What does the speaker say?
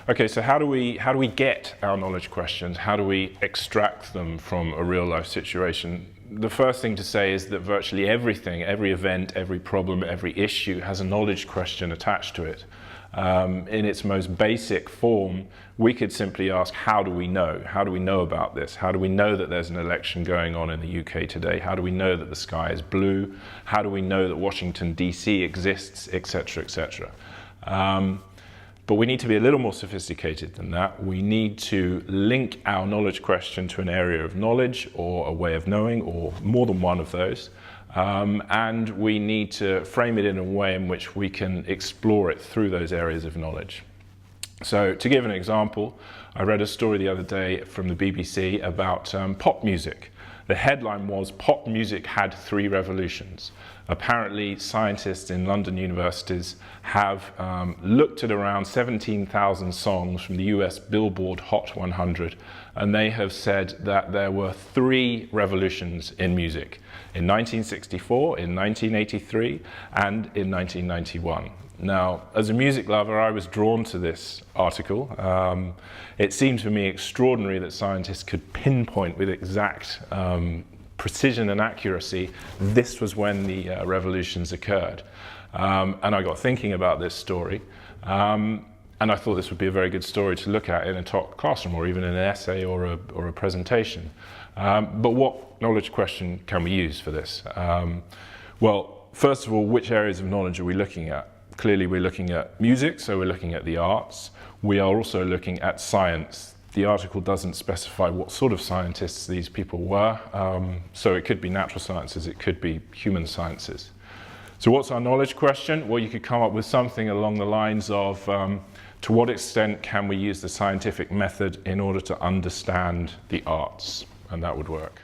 Okay, so how do we get our knowledge questions? How do we extract them from a real life situation? The first thing to say is that virtually everything, every event, every problem, every issue has a knowledge question attached to it. In its most basic form, we could simply ask, how do we know? How do we know about this? How do we know that there's an election going on in the UK today? How do we know that the sky is blue? How do we know that Washington, DC exists, etc., etc.? But we need to be a little more sophisticated than that. We need to link our knowledge question to an area of knowledge or a way of knowing, or more than one of those. And we need to frame it in a way in which we can explore it through those areas of knowledge. So to give an example, I read a story the other day from the BBC about pop music. The headline was, "Pop music had 3 revolutions." Apparently, scientists in London universities have looked at around 17,000 songs from the US Billboard Hot 100, and they have said that there were 3 revolutions in music: in 1964, in 1983, and in 1991. Now, as a music lover, I was drawn to this article. It seemed to me extraordinary that scientists could pinpoint with exact precision and accuracy this was when the revolutions occurred. And I got thinking about this story, and I thought this would be a very good story to look at in a talk classroom, or even in an essay or a presentation. But what knowledge question can we use for this? Well, first of all, which areas of knowledge are we looking at? Clearly we're looking at music, so we're looking at the arts. We are also looking at science. The article doesn't specify what sort of scientists these people were, so it could be natural sciences, it could be human sciences. So what's our knowledge question? Well, you could come up with something along the lines of, to what extent can we use the scientific method in order to understand the arts? And that would work.